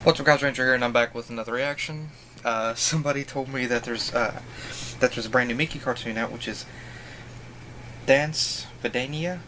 What's up, guys? Ranger here, and I'm back with another reaction. Somebody told me that there's a brand new Mickey cartoon out, which is Dancevidaniya.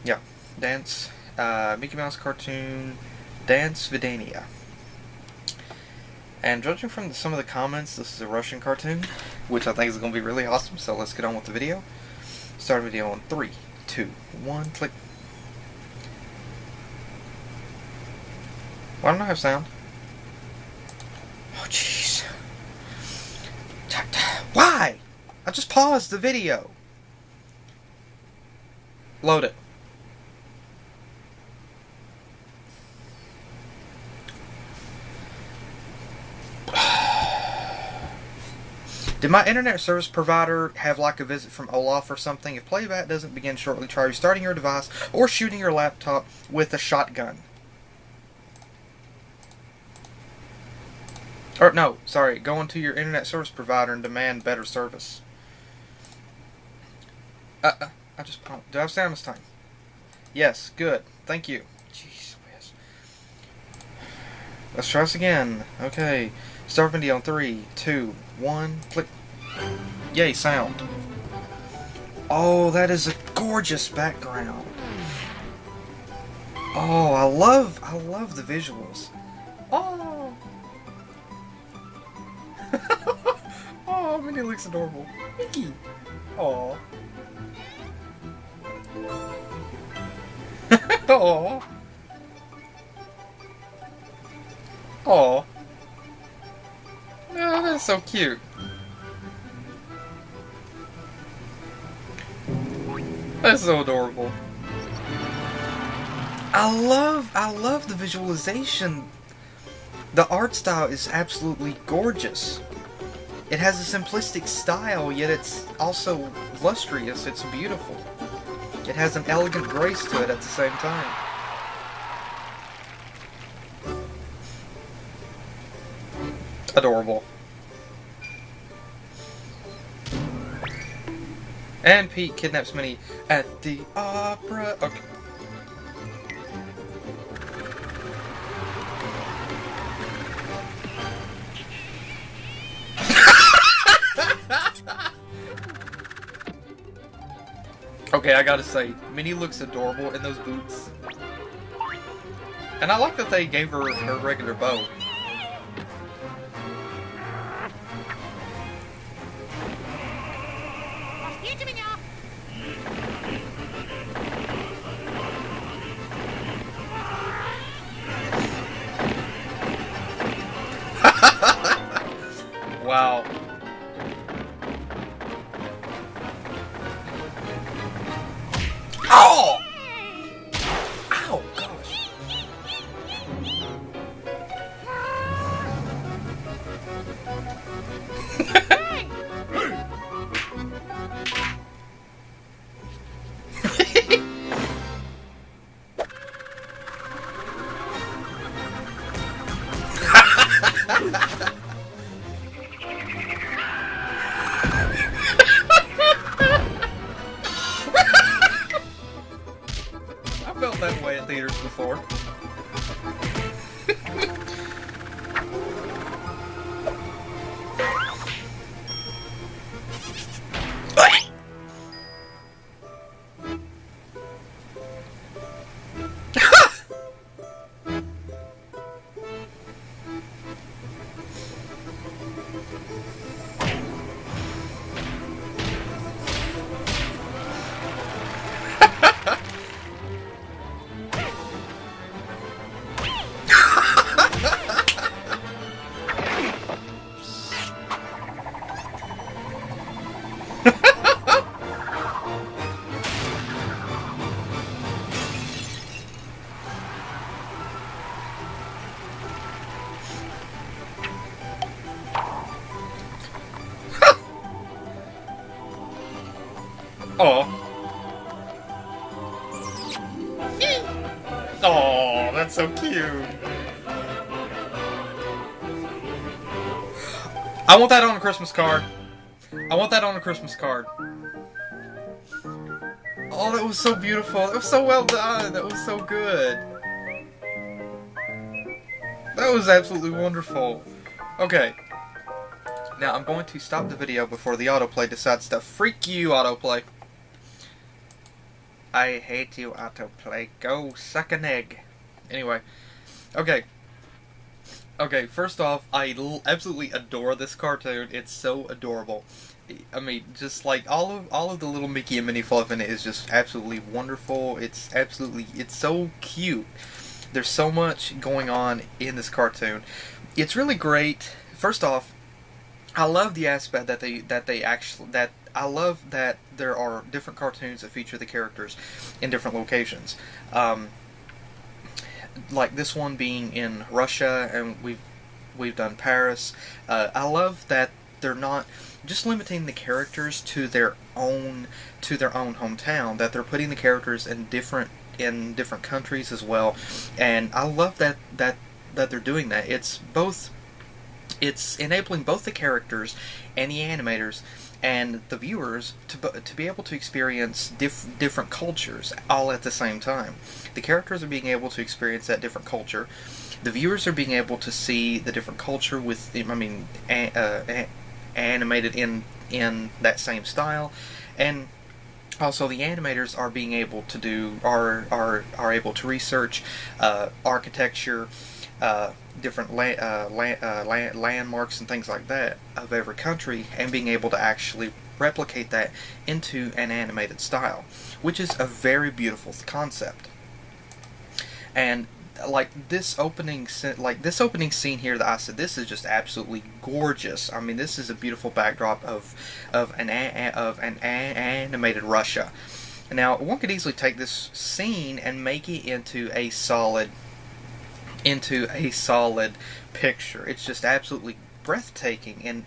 Yeah, Mickey Mouse cartoon, Dancevidaniya. And judging from some of the comments, this is a Russian cartoon, which I think is going to be really awesome. So let's get on with the video. Start the video on 3, 2, 1, click. Why don't I have sound? Oh, jeez. Why? I just paused the video. Load it. Did my internet service provider have like a visit from Olaf or something? If playback doesn't begin shortly, try restarting your device or shooting your laptop with a shotgun. Or, no, sorry, go into your internet service provider and demand better service. I just, do I have sound this time? Yes, good, thank you. Jeez, yes. Let's try this again. Okay, start video on 3, 2, 1, click. Yay, sound. Oh, that is a gorgeous background. Oh, I love the visuals. Oh. Oh, Minnie looks adorable. Mickey. Aw. Aw. Aw. Oh, that's so cute. That's so adorable. I love the visualization. The art style is absolutely gorgeous. It has a simplistic style, yet it's also lustrous. It's beautiful. It has an elegant grace to it at the same time. Adorable. And Pete kidnaps Minnie at the opera. Okay. Okay, I gotta say, Minnie looks adorable in those boots. And I like that they gave her her regular bow. Wow. Oh! Ow, gosh. I felt that way at theaters before. Oh. Oh, that's so cute. I want that on a Christmas card. I want that on a Christmas card. Oh, that was so beautiful. That was so well done. That was so good. That was absolutely wonderful. Okay. Now I'm going to stop the video before the autoplay decides to freak you, autoplay. I hate you, autoplay. Go suck an egg. Anyway. Okay. Okay, first off, I absolutely adore this cartoon. It's so adorable. I mean, just like all of the little Mickey and Minnie fluff in it is just absolutely wonderful. It's so cute. There's so much going on in this cartoon. It's really great. First off, I love the aspect that I love that there are different cartoons that feature the characters in different locations. Like this one being in Russia, and we've done Paris. I love that they're not just limiting the characters to their own hometown. That they're putting the characters in different countries as well, and I love that they're doing that. It's enabling both the characters and the animators and the viewers to be able to experience different cultures all at the same time. The characters are being able to experience that different culture. The viewers are being able to see the different culture with, animated in that same style, and also the animators are being able to are able to research architecture, different landmarks and things like that of every country, and being able to actually replicate that into an animated style, which is a very beautiful concept. And like this opening scene here that I said, this is just absolutely gorgeous. I mean, this is a beautiful backdrop of an animated Russia. Now, one could easily take this scene and make it into a solid picture. It's just absolutely breathtaking in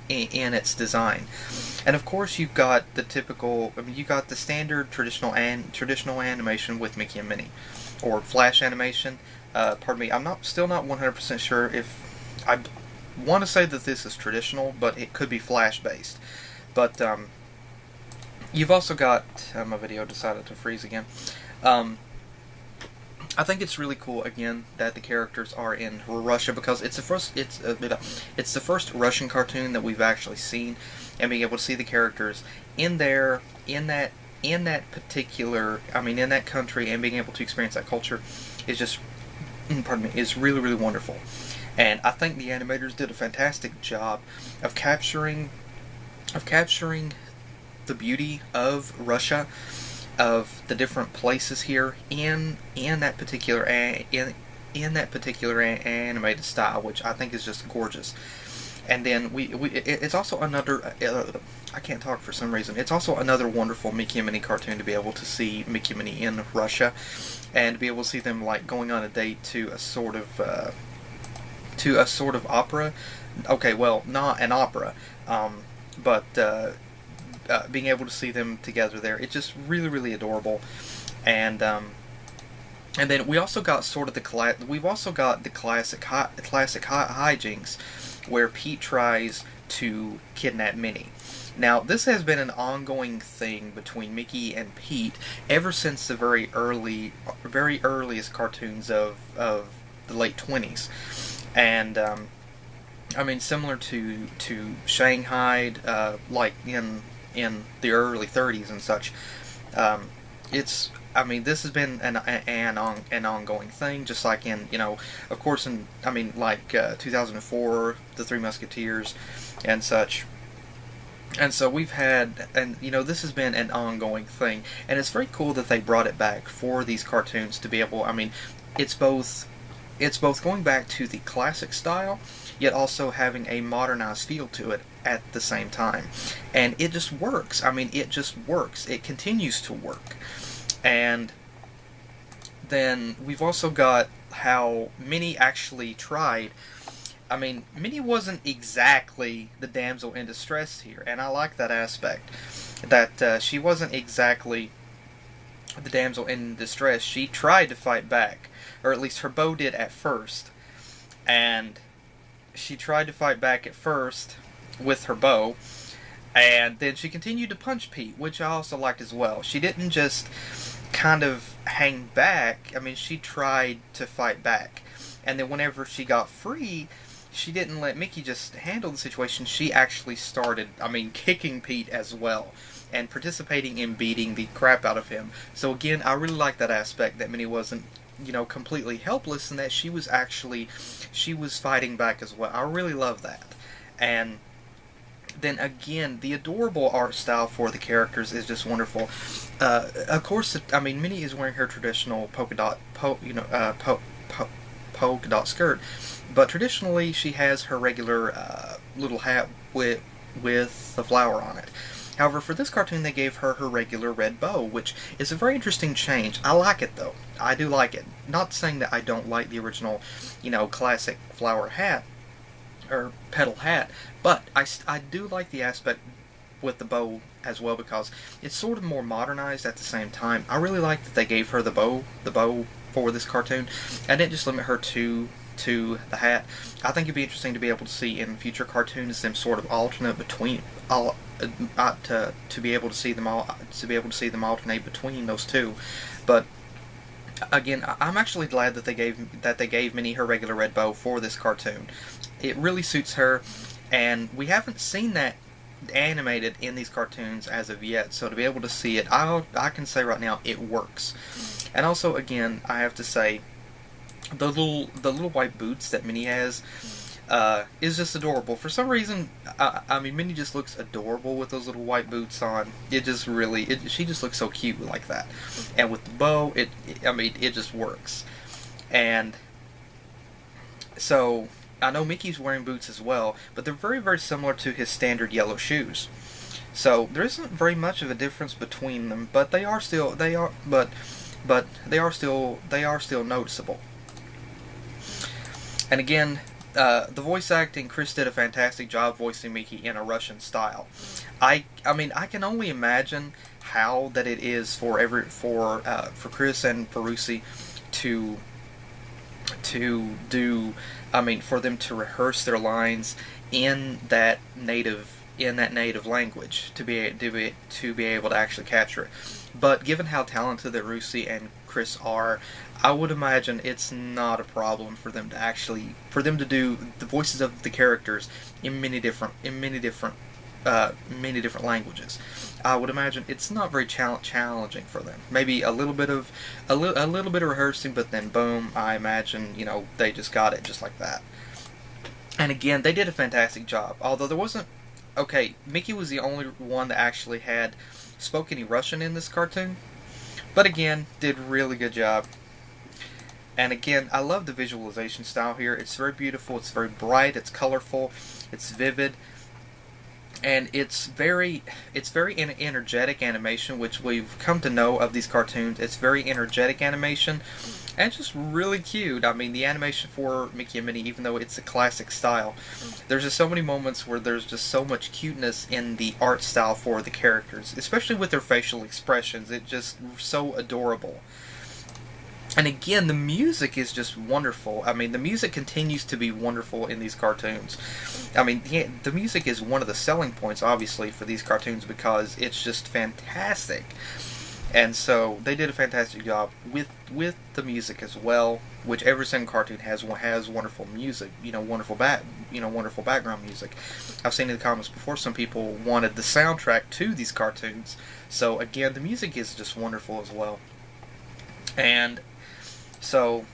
its design. And of course, you've got the typical. I mean, you got the standard traditional animation with Mickey and Minnie, or flash animation. Pardon me. I'm still not 100% sure if I want to say that this is traditional, but it could be flash based. But you've also got my video decided to freeze again. I think it's really cool again that the characters are in Russia, because it's the first Russian cartoon that we've actually seen, and being able to see the characters in that country, and being able to experience that culture is just is really, really wonderful. And I think the animators did a fantastic job of capturing the beauty of Russia, of the different places here in that particular animated style, which I think is just gorgeous. And then it's also another I can't talk for some reason. It's also another wonderful Mickey and Minnie cartoon to be able to see Mickey and Minnie in Russia, and to be able to see them like going on a date to a sort of opera. Okay, well, not an opera, but being able to see them together there, it's just really, really adorable. And then we also got the classic hijinks where Pete tries to kidnap Minnie. Now, this has been an ongoing thing between Mickey and Pete ever since the very earliest cartoons of the late 20s, and I mean, similar to Shanghai, like in the early 30s and such. This has been an ongoing thing, just like in, of course, 2004, The Three Musketeers and such. And so this has been an ongoing thing, and it's very cool that they brought it back for these cartoons to be able. It's both going back to the classic style, yet also having a modernized feel to it at the same time. And it just works. It just works. It continues to work. And then we've also got how Minnie actually tried. Minnie wasn't exactly the damsel in distress here, and I like that aspect. That she wasn't exactly the damsel in distress. She tried to fight back, or at least her beau did at first. And she tried to fight back at first with her bow, and then she continued to punch Pete, which I also liked as well. She didn't just kind of hang back. She tried to fight back, And then whenever she got free, she didn't let Mickey just handle the situation. She actually started, kicking Pete as well, and participating in beating the crap out of him. So again, I really like that aspect, that Minnie wasn't, completely helpless, and that she was fighting back as well. I really love that. And then again, the adorable art style for the characters is just wonderful. Of course, Minnie is wearing her traditional polka dot skirt, but traditionally she has her regular little hat with the flower on it. However, for this cartoon, they gave her her regular red bow, which is a very interesting change. I like it, though. I do like it. Not saying that I don't like the original, classic flower hat, or petal hat, but I do like the aspect with the bow as well, because it's sort of more modernized at the same time. I really like that they gave her the bow for this cartoon, and didn't just limit her to the hat. I think it'd be interesting to be able to see in future cartoons them sort of alternate between to be able to see them alternate between those two. But again, I'm actually glad that they gave Minnie her regular red bow for this cartoon. It really suits her, and we haven't seen that animated in these cartoons as of yet. So to be able to see it, I can say right now it works. And also, again, I have to say, the little white boots that Minnie has is just adorable. For some reason, Minnie just looks adorable with those little white boots on. It just really, she just looks so cute like that. And with the bow, it just works. And so I know Mickey's wearing boots as well, but they're very, very similar to his standard yellow shoes. So there isn't very much of a difference between them, but they are still noticeable. And again, the voice acting, Chris did a fantastic job voicing Mickey in a Russian style. I can only imagine how that it is for Chris and for Rusi to do, for them to rehearse their lines in that native language, to be able to actually capture it. But given how talented that Rusi and Chris are, I would imagine it's not a problem for them to do the voices of the characters in many different languages. I would imagine it's not very challenging for them. Maybe a little bit of rehearsing, but then boom, I imagine they just got it just like that. And again, they did a fantastic job. Although there wasn't, Mickey was the only one that actually had spoke any Russian in this cartoon, but again, did a really good job. And again, I love the visualization style here. It's very beautiful, it's very bright, it's colorful, it's vivid, and it's very energetic animation, which we've come to know of these cartoons. It's very energetic animation, and just really cute. The animation for Mickey and Minnie, even though it's a classic style, there's just so many moments where there's just so much cuteness in the art style for the characters, especially with their facial expressions. It's just so adorable. And again, the music is just wonderful. The music continues to be wonderful in these cartoons. The music is one of the selling points, obviously, for these cartoons, because it's just fantastic. And so they did a fantastic job with the music as well, which every single cartoon has wonderful music, wonderful background music. I've seen in the comments before some people wanted the soundtrack to these cartoons. So again, the music is just wonderful as well. And so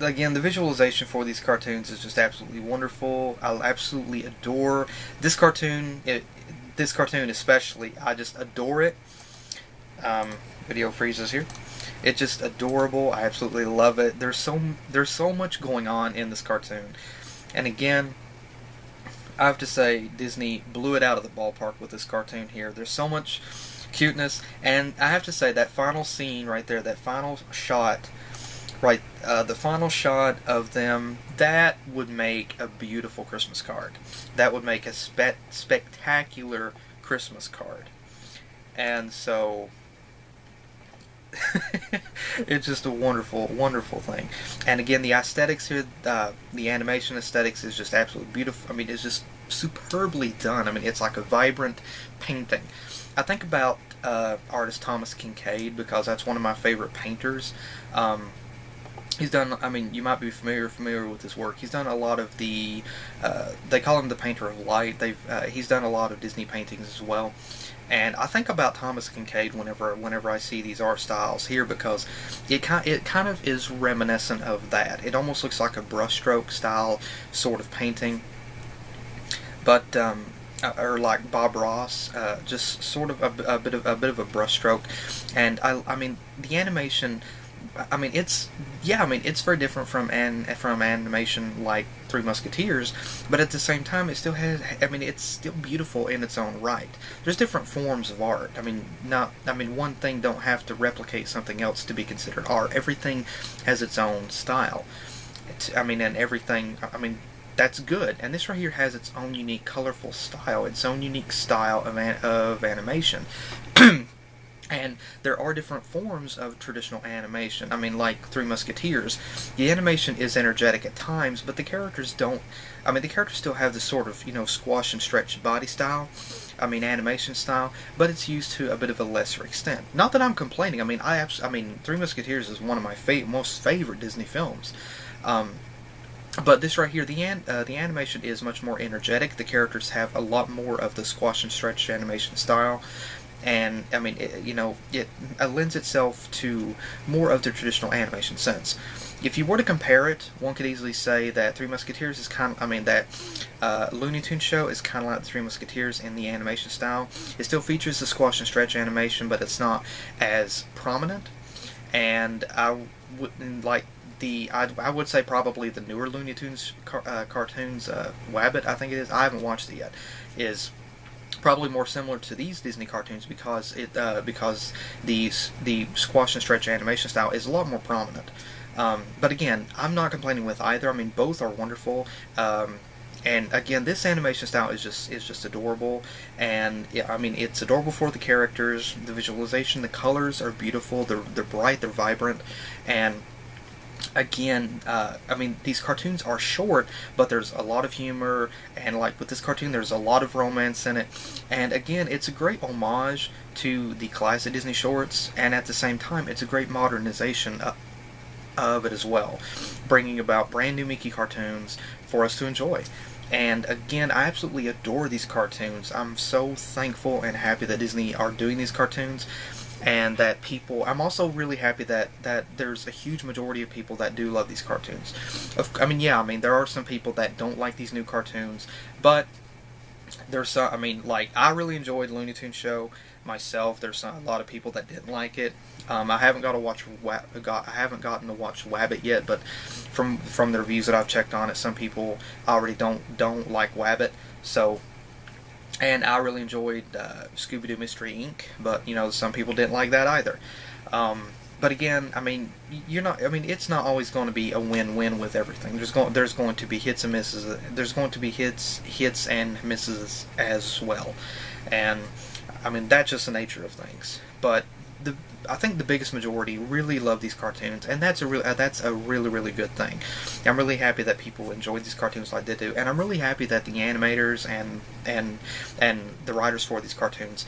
again, the visualization for these cartoons is just absolutely wonderful. I absolutely adore this cartoon. This cartoon especially, I just adore it. Video freezes here. It's just adorable. I absolutely love it. There's so much going on in this cartoon, and again, I have to say Disney blew it out of the ballpark with this cartoon here. There's so much cuteness, and I have to say that final scene right there, that final shot, the final shot of them, that would make a beautiful Christmas card. That would make a spectacular Christmas card. And so it's just a wonderful, wonderful thing. And again, the aesthetics here, the animation aesthetics is just absolutely beautiful. It's just superbly done. It's like a vibrant painting. I think about artist Thomas Kincaid, because that's one of my favorite painters. He's done. I mean, you might be familiar with his work. He's done a lot of the. They call him the painter of light. He's done a lot of Disney paintings as well. And I think about Thomas Kincaid whenever I see these art styles here, because it kind of is reminiscent of that. It almost looks like a brushstroke style sort of painting, but or like Bob Ross, just sort of a bit of a brushstroke. And I mean the animation. I mean, it's very different from animation like Three Musketeers, but at the same time, it still has. I mean, it's still beautiful in its own right. There's different forms of art. I mean, not. I mean, one thing don't have to replicate something else to be considered art. Everything has its own style. I mean, and everything. I mean, that's good. And this right here has its own unique, colorful style. Its own unique style of animation. And there are different forms of traditional animation. I mean, like Three Musketeers, the animation is energetic at times, but the characters don't. I mean, the characters still have this sort of, squash and stretch body style. I mean, animation style, but it's used to a bit of a lesser extent. Not that I'm complaining. I mean, I mean, Three Musketeers is one of my most favorite Disney films. But this right here, the animation is much more energetic. The characters have a lot more of the squash and stretch animation style. And I mean, it lends itself to more of the traditional animation sense. If you were to compare it, one could easily say that Three Musketeers is that Looney Tunes show is kind of like the Three Musketeers in the animation style. It still features the squash and stretch animation, but it's not as prominent. And I would say probably the newer Looney Tunes cartoons, Wabbit, I think it is. I haven't watched it yet. Is probably more similar to these Disney cartoons because the squash and stretch animation style is a lot more prominent. But again, I'm not complaining with either. I mean, both are wonderful. And again, this animation style is just adorable, and yeah, I mean, it's adorable for the characters, the visualization, the colors are beautiful. They're bright, they're vibrant, and again, I mean, these cartoons are short, but there's a lot of humor, and like with this cartoon, there's a lot of romance in it. And again, it's a great homage to the classic Disney shorts, and at the same time, it's a great modernization of it as well, bringing about brand new Mickey cartoons for us to enjoy. And again, I absolutely adore these cartoons. I'm so thankful and happy that Disney are doing these cartoons, and that I'm also really happy that there's a huge majority of people that do love these cartoons. I mean, there are some people that don't like these new cartoons, but there's some, I mean, like, I really enjoyed Looney Tunes show myself. There's a lot of people that didn't like it. I haven't gotten to watch Wabbit yet, but from the reviews that I've checked on it, some people already don't like Wabbit. So, and I really enjoyed Scooby-Doo Mystery Inc., but some people didn't like that either. But again, I mean, it's not always going to be a win-win with everything. There's going to be hits and misses. There's going to be hits and misses as well, and I mean, that's just the nature of things. But I think the biggest majority really love these cartoons, and that's a really good thing. I'm really happy that people enjoy these cartoons like they do, and I'm really happy that the animators and the writers for these cartoons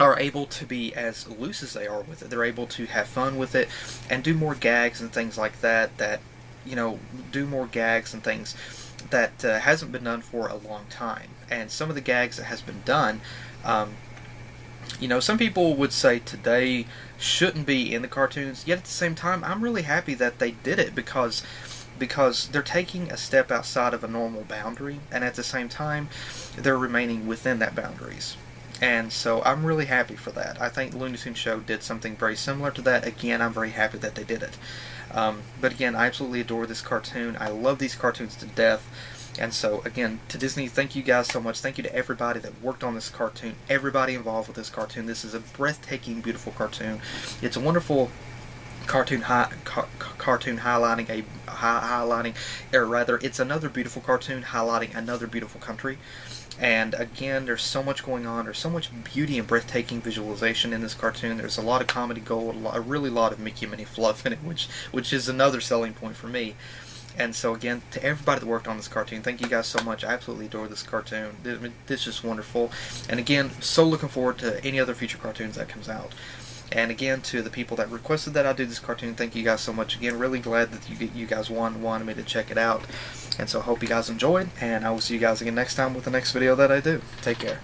are able to be as loose as they are with it. They're able to have fun with it and do more gags and things like that. Do more gags and things that hasn't been done for a long time. And some of the gags that has been done. Some people would say today shouldn't be in the cartoons, yet at the same time, I'm really happy that they did it because they're taking a step outside of a normal boundary, and at the same time, they're remaining within that boundaries. And so I'm really happy for that. I think the Looney Tunes show did something very similar to that. Again, I'm very happy that they did it. But again, I absolutely adore this cartoon. I love these cartoons to death. And so, again, to Disney, thank you guys so much. Thank you to everybody that worked on this cartoon, everybody involved with this cartoon. This is a breathtaking, beautiful cartoon. It's a wonderful cartoon highlighting, or rather, it's another beautiful cartoon highlighting another beautiful country. And again, there's so much going on. There's so much beauty and breathtaking visualization in this cartoon. There's a lot of comedy gold, a really lot of Mickey and Minnie fluff in it, which is another selling point for me. And so again, to everybody that worked on this cartoon, thank you guys so much. I absolutely adore this cartoon. This is just wonderful. And again, so looking forward to any other future cartoons that comes out. And again, to the people that requested that I do this cartoon, thank you guys so much. Again, really glad that you guys wanted me to check it out. And so I hope you guys enjoyed, and I will see you guys again next time with the next video that I do. Take care.